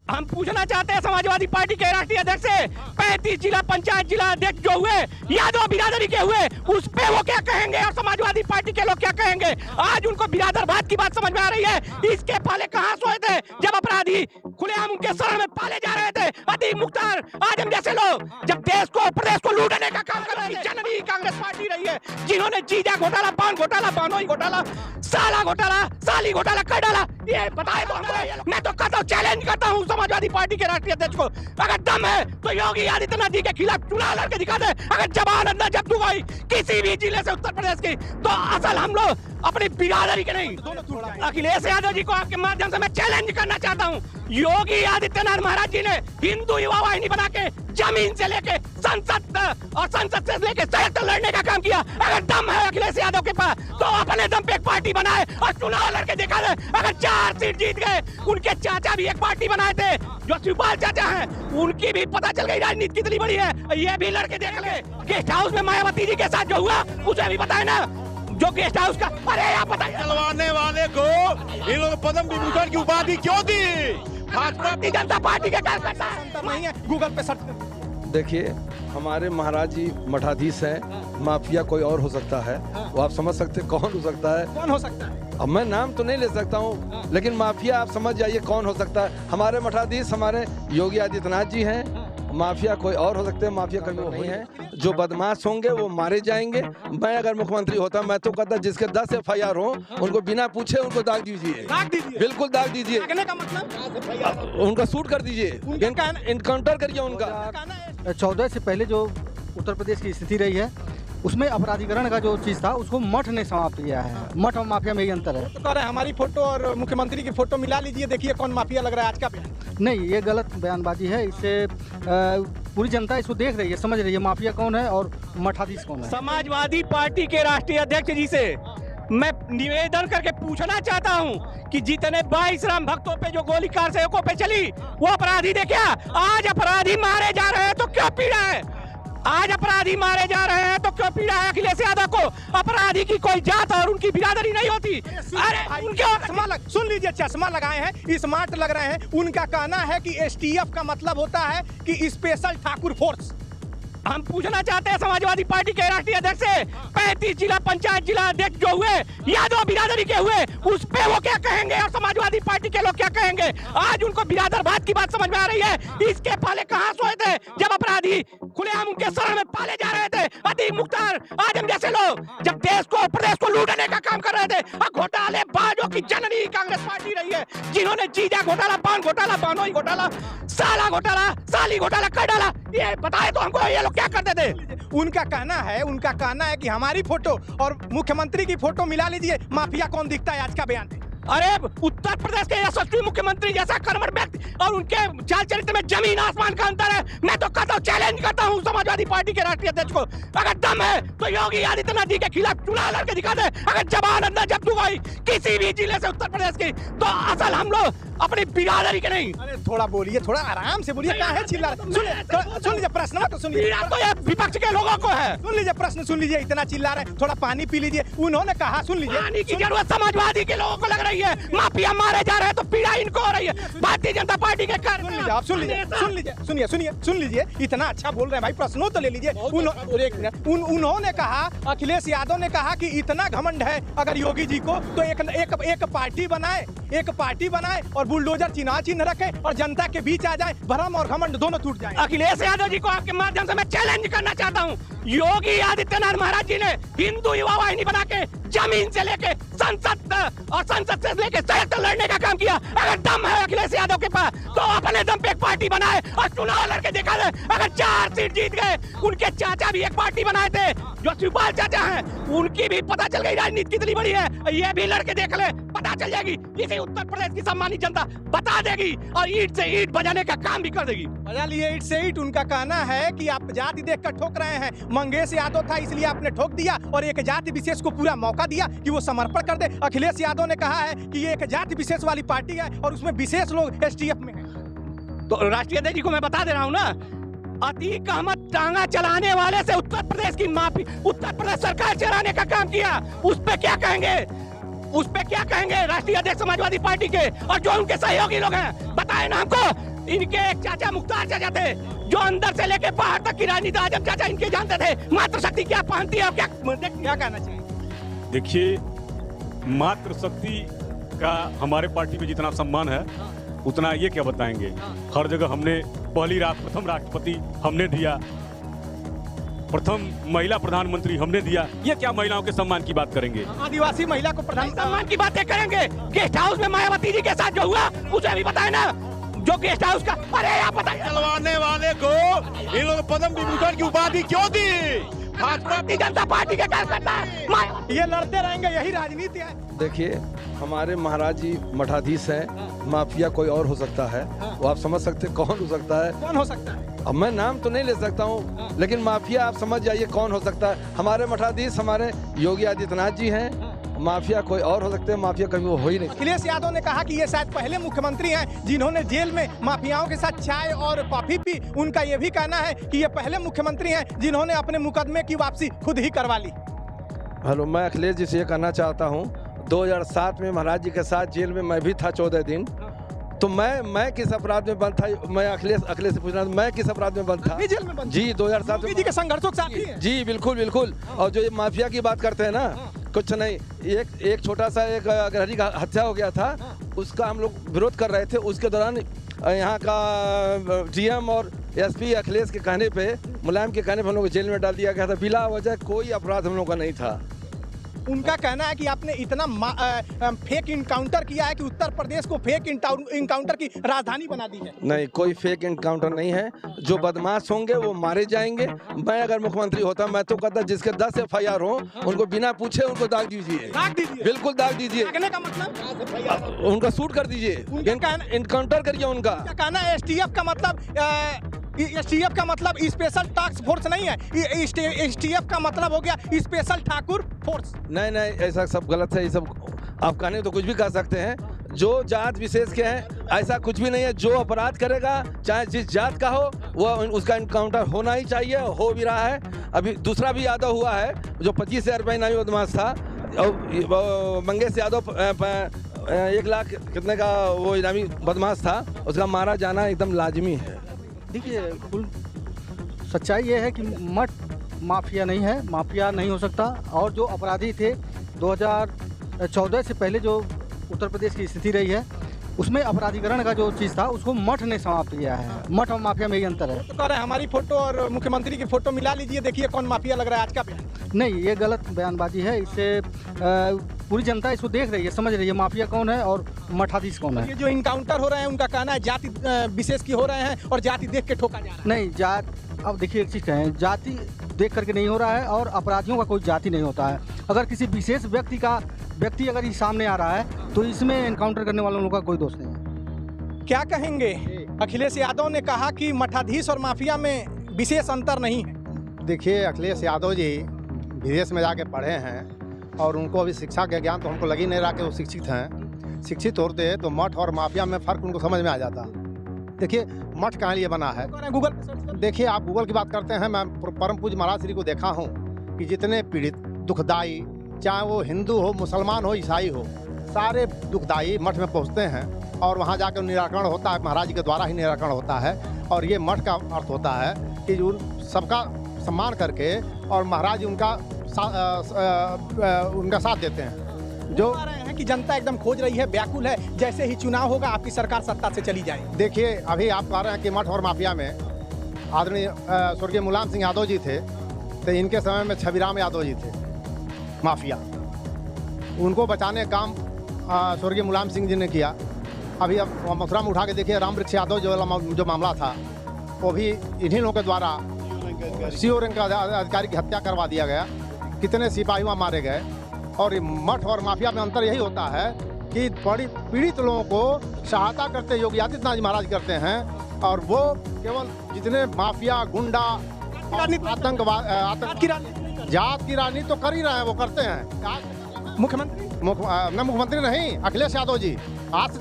हम पूछना चाहते हैं समाजवादी पार्टी के राष्ट्रीय अध्यक्ष से 35 जिला पंचायत जिला अध्यक्ष जो हुए यादव बिरादरी के हुए उस पे वो क्या कहेंगे और समाजवादी पार्टी के लोग क्या कहेंगे। आज उनको बिरादरवाद की बात समझ में आ रही है। इसके पहले कहां सोए थे जब अपराधी खुलेआम उनके शरण में पाले जा रहे थे। अतीक मुख्तार आजम जैसे लोग जब देश को प्रदेश को लूटने का काम कर रही जननी कांग्रेस पार्टी रही है, जिन्होंने जीजा घोटाला पान घोटाला बानोई घोटाला साला घोटाला साली घोटाला कर डाला। ये बताए तो हमको। मैं तो कहता हूँ चैलेंज करता हूँ समाजवादी पार्टी के राष्ट्रीय अध्यक्ष को, अगर दम है तो योगी आदित्यनाथ जी के खिलाफ चुनाव लड़के दिखा दे। अगर जमानत न जब्त हुई किसी भी जिले से उत्तर प्रदेश की तो असल हम लोग अपनी बिरादरी के नहीं। अखिलेश यादव जी को आपके माध्यम से मैं चैलेंज करना चाहता हूँ। योगी आदित्यनाथ महाराज जी ने हिंदू युवा वाहिनी बना के जमीन से लेके संसद और संसद से लेके संयुक्त लड़ने का काम किया। अगर दम है अखिलेश यादव के पास तो अपने दम पे एक पार्टी बनाए और चुनाव लड़के दिखा दे। अगर 4 सीट जीत गए, उनके चाचा भी एक पार्टी बनाए थे जो शिवपाल चाचा हैं, उनकी भी पता चल गई राजनीति कितनी बड़ी है। ये भी लड़के देख ले। गेस्ट हाउस में मायावती जी के साथ जो हुआ उसे भी बताए ना, जो गेस्ट हाउस का। अरे आप बताइए चलवाने वाले को इन लोगों पद्म विभूषण की उपाधि क्यों दी? भारतीय जनता पार्टी के कार्यकर्ता नहीं है। गूगल पे सर्च देखिए, हमारे महाराज जी मठाधीश हैं, माफिया कोई और हो सकता है। वो आप समझ सकते कौन हो सकता है। कौन हो सकता है? अब मैं नाम तो नहीं ले सकता हूँ, लेकिन माफिया आप समझ जाइए कौन हो सकता है। हमारे मठाधीश हमारे योगी आदित्यनाथ जी हैं। माफिया कोई और हो सकते हैं, माफिया कभी वो नहीं है। जो बदमाश होंगे वो मारे जाएंगे। मैं अगर मुख्यमंत्री होता मैं तो कहता जिसके 10 FIR हो उनको बिना पूछे उनको दाग दीजिए। बिल्कुल दाग दीजिए। का मतलब उनका शूट कर दीजिए, इनकाउंटर करिए उनका। 14 से पहले जो उत्तर प्रदेश की स्थिति रही है उसमें अपराधीकरण का जो चीज था उसको मठ ने समाप्त किया है। मठ और माफिया में ही अंतर है। तो कह रहे हैं हमारी फोटो और मुख्यमंत्री की फोटो मिला लीजिए, देखिए कौन माफिया लग रहा है आज का बयान। नहीं, ये गलत बयानबाजी है। इससे पूरी जनता इसको देख रही है, समझ रही है माफिया कौन है और मठाधीश कौन है। समाजवादी पार्टी के राष्ट्रीय अध्यक्ष जी से मैं निवेदन करके पूछना चाहता हूं कि जितने 22 राम भक्तों पे जो गोली कार सेवकों पे चली वो अपराधी थे क्या? आज अपराधी मारे जा रहे हैं तो क्यों पीड़ा है? आज अपराधी मारे जा रहे हैं तो क्यों पीड़ा है अखिलेश यादव को? अपराधी की कोई जात और उनकी बिरादरी नहीं होती। अरे उनके सुन लीजिए, चश्मा लगाए हैं, स्मार्ट लग रहे हैं। उनका कहना है कि STF का मतलब होता है कि स्पेशल ठाकुर फोर्स। हम पूछना चाहते हैं समाजवादी पार्टी के राष्ट्रीय अध्यक्ष से 35 जिला पंचायत जिला अध्यक्ष जो हुए यादव बिरादरी के हुए उस पे वो क्या कहेंगे और समाजवादी पार्टी के लोग क्या कहेंगे। आज उनको बिरादरवाद की बात समझ में आ रही है। इसके पहले कहां सोए थे जब अपराधी खुलेआम उनके शरण में पाले जा रहे थे। अतीक मुख्तार आजम जैसे लोग जब देश को प्रदेश को लूटने का काम कर रहे थे। घोटाले बाजों की जननी कांग्रेस पार्टी रही है, जिन्होंने जीजा घोटाला पान घोटाला बानोई घोटाला साला घोटाला साली घोटाला कर डाला। ये बताए तो हमको ये लोग क्या करते थे। उनका कहना है कि हमारी फोटो और मुख्यमंत्री की फोटो मिला लीजिए, माफिया कौन दिखता है आज का बयान। अरे उत्तर प्रदेश के यशस्वी मुख्यमंत्री जैसा कर्मठ व्यक्ति और उनके चाल चरित्र में जमीन आसमान का अंतर है। मैं तो कहता हूँ चैलेंज करता हूँ समाजवादी पार्टी के राष्ट्रीय अध्यक्ष को, अगर दम है तो योगी आदित्यनाथ जी के खिलाफ चुनाव लड़के दिखा दे। अगर जमानत न जब्त हुई किसी भी जिले से उत्तर प्रदेश की तो असल हम लोग अपनी बिरादरी के नहीं। अरे थोड़ा बोलिए, थोड़ा आराम से बोलिए। क्या है चिल्ला? सुन लीजिए प्रश्न तो सुन लीजिए। तो ये विपक्ष के लोगों को है। सुन लीजिए प्रश्न सुन लीजिए। इतना चिल्ला रहे, थोड़ा पानी पी लीजिए। उन्होंने कहा, सुन लीजिए, पानी की जरूरत समाजवादी के लोगों को लग रही है। माफिया मारे जा रहे हैं तो पीड़ा इनको हो रही है। भारतीय जनता पार्टी के आप सुन लीजिए। इतना अच्छा बोल रहे हैं भाई, प्रश्नों तो ले लीजिए। उन्होंने कहा, अखिलेश यादव ने कहा कि इतना घमंड है अगर योगी जी को तो एक पार्टी बनाए और बुलडोजर चिन्ह रखे और जनता के बीच आ जाए। भरम और घमंड दोनों टूट जाए। अखिलेश यादव जी को आपके माध्यम से मैं चैलेंज करना चाहता हूँ। योगी आदित्यनाथ महाराज जी ने हिंदू युवा वाहिनी बना के जमीन से लेके संसद और संसद से लेके संयुक्त लड़ने का काम किया। अगर दम है अखिलेश यादव के पास तो अपने दम पे एक पार्टी बनाए और चुनाव लड़के दिखा दे। अगर 4 सीट जीत गए, उनके चाचा भी एक पार्टी बनाए थे जो शिवपाल चाचा हैं, उनकी भी पता चल गई राजनीति कितनी बड़ी है। ये भी लड़के देख ले, पता चल जाएगी। इसी उत्तर प्रदेश की सम्मानित जनता बता देगी और ईंट से ईंट बजाने का काम भी कर देगी। बजा लिए ईंट से ईंट। उनका कहना है कि आप जाति देख कर ठोक रहे हैं। मंगेश यादव था इसलिए आपने ठोक दिया और एक जाति विशेष को पूरा मौका दिया कि वो समर्पण कर दे। अखिलेश यादव ने कहा है कि ये एक जाति विशेष वाली पार्टी है और उसमें विशेष लोग STF में हैं। तो राष्ट्रीय अध्यक्ष जी को मैं बता दे रहा हूँ ना, अतीक अहमद टांगा चलाने वाले से उत्तर प्रदेश की माफी उत्तर प्रदेश सरकार चलाने का काम किया। उस पे क्या कहेंगे राष्ट्रीय अध्यक्ष समाजवादी पार्टी के और जो उनके सहयोगी लोग हैं? बताए ना हमको। इनके एक चाचा मुख्तार चाचा थे जो अंदर से लेके बाहर तक की राजनीति आजम चाचा इनके जानते थे मातृशक्ति क्या पहनती है और क्या कहना चाहिए। देखिए, मातृशक्ति का हमारे पार्टी में जितना सम्मान है उतना ये क्या बताएंगे। हर जगह हमने प्रथम राष्ट्रपति हमने दिया, प्रथम महिला प्रधानमंत्री हमने दिया, ये क्या महिलाओं के सम्मान की बात करेंगे। आदिवासी महिला को प्रधान सम्मान की बातें करेंगे। गेस्ट हाउस में मायावती जी के साथ जो हुआ उसे भी बताए ना, जो गेस्ट हाउस का। अरे आप बताइए, चलवाने वाले को इन लोगों पद्म विभूषण की उपाधि क्यों दी। भारतीय जनता पार्टी के कार्यकर्ता है, ये लड़ते रहेंगे, यही राजनीति है। देखिए, हमारे महाराज जी मठाधीश हैं, माफिया कोई और हो सकता है। वो आप समझ सकते हैं कौन हो सकता है। कौन हो सकता है? अब मैं नाम तो नहीं ले सकता हूँ, लेकिन माफिया आप समझ जाइए कौन हो सकता है। हमारे मठाधीश हमारे योगी आदित्यनाथ जी हैं। माफिया कोई और हो सकते हैं, माफिया कभी वो हो ही नहीं। अखिलेश यादव ने कहा कि ये शायद पहले मुख्यमंत्री हैं जिन्होंने जेल में माफियाओं के साथ चाय और कॉफी पी। उनका ये भी कहना है कि ये पहले मुख्यमंत्री हैं जिन्होंने अपने मुकदमे की वापसी खुद ही करवा ली। हेलो, मैं अखिलेश जी से ये कहना चाहता हूँ, 2007 में महाराज जी के साथ जेल में मैं भी था 14 दिन। तो मैं किस अपराध में बंद था? मैं अखिलेश से पूछ रहा हूँ, मैं किस अपराध में बंद था? जेल में बंद? जी, 2007 में। जी के संघर्षों के साथी हैं। जी बिल्कुल। और जो ये माफिया की बात करते हैं ना, कुछ नहीं, एक छोटा सा एक गृहणी का हत्या हो गया था, उसका हम लोग विरोध कर रहे थे। उसके दौरान यहाँ का डीएम और एसपी अखिलेश के कहने पे, मुलायम के कहने पे हम लोग जेल में डाल दिया गया था। बिला वजह कोई अपराध हम लोग का नहीं था। उनका कहना है कि आपने इतना फेक इनकाउंटर किया है कि उत्तर प्रदेश को फेक इनकाउंटर की राजधानी बना दी है। नहीं, कोई फेक इनकाउंटर नहीं है। जो बदमाश होंगे वो मारे जाएंगे। मैं अगर मुख्यमंत्री होता, मैं तो कहता जिसके 10 FIR हो उनको बिना पूछे उनको दाग दीजिए। बिल्कुल दाग दीजिए। दागने का मतलब उनका शूट कर दीजिए, इनकाउंटर करिए उनका। कहना है STF का मतलब स्पेशल टास्क फोर्स नहीं है। STF का मतलब हो गया स्पेशल ठाकुर फोर्स। नहीं, ऐसा सब गलत है। ये सब आप कहने तो कुछ भी कह सकते हैं। जो जात विशेष के हैं, ऐसा कुछ भी नहीं है। जो अपराध करेगा, चाहे जिस जात का हो, वो उसका इनकाउंटर होना ही चाहिए, हो भी रहा है। अभी दूसरा भी यादव हुआ है जो 25,000 रुपये इनामी बदमाश था, और मंगेश यादव 1 लाख कितने का वो इनामी बदमाश था, उसका मारा जाना एकदम लाजमी है। देखिए, सच्चाई ये है कि मठ माफिया नहीं है, माफिया नहीं हो सकता। और जो अपराधी थे 2014 से पहले जो उत्तर प्रदेश की स्थिति रही है, उसमें अपराधीकरण का जो चीज़ था उसको मठ ने समाप्त किया है। मठ और माफिया में यही अंतर है। तो कह रहे हैं हमारी फोटो और मुख्यमंत्री की फोटो मिला लीजिए, देखिए कौन माफिया लग रहा है। आज का बयान नहीं, ये गलत बयानबाजी है। इससे पूरी जनता इसको देख रही है, समझ रही है माफिया कौन है और मठाधीश कौन है। ये जो इनकाउंटर हो रहे हैं, उनका कहना है जाति विशेष की हो रहे हैं और जाति देख के ठोका जा रहा है। नहीं, जात, अब देखिए एक चीज़ कहें, जाति देख करके नहीं हो रहा है और अपराधियों का कोई जाति नहीं होता है। अगर किसी विशेष व्यक्ति अगर ये सामने आ रहा है तो इसमें एनकाउंटर करने वालों लोगों का कोई दोष नहीं है। क्या कहेंगे? अखिलेश यादव ने कहा कि मठाधीश और माफिया में विशेष अंतर नहीं है। देखिए, अखिलेश यादव जी विदेश में जाके पढ़े हैं और उनको अभी शिक्षा का ज्ञान तो हमको लग ही नहीं रहा कि वो शिक्षित हैं। शिक्षित होते तो मठ और माफिया में फ़र्क उनको समझ में आ जाता। देखिए, मठ कहाँ लिए बना है, गूगल पे सर्च कर। देखिए आप गूगल की बात करते हैं, मैं परम पूज्य महाराज श्री को देखा हूँ कि जितने पीड़ित दुखदाई, चाहे वो हिंदू हो, मुसलमान हो, ईसाई हो, सारे दुखदाई मठ में पहुँचते हैं और वहाँ जाकर निराकरण होता है। महाराज जी के द्वारा ही निराकरण होता है। और ये मठ का अर्थ होता है कि सबका सम्मान करके और महाराज जी उनका साथ देते हैं। जो आ रहे हैं कि जनता एकदम खोज रही है, व्याकुल है, जैसे ही चुनाव होगा आपकी सरकार सत्ता से चली जाए। देखिए, अभी आप कह रहे हैं कि मठ और माफिया में आदरणीय स्वर्गीय मुलायम सिंह यादव जी थे, तो इनके समय में छविराम यादव जी थे माफिया। उनको बचाने का काम स्वर्गीय मुलायम सिंह जी ने किया। अभी अब मथुरा में उठा के देखिए, राम वृक्ष यादव जो मामला था, वो भी इन्हीं लोगों के द्वारा CO रैंक अधिकारी की हत्या करवा दिया गया। कितने सिपाही वहाँ मारे गए। और मठ और माफिया में अंतर यही होता है कि बड़ी पीड़ित लोगों को सहायता करते योगी आदित्यनाथ जी महाराज करते हैं, और वो केवल जितने माफिया, गुंडा, आतंकवाद, जात की राजनीति तो कर ही रहे हैं, वो करते हैं। मुख्यमंत्री मुख्यमंत्री नहीं, अखिलेश यादव जी आज से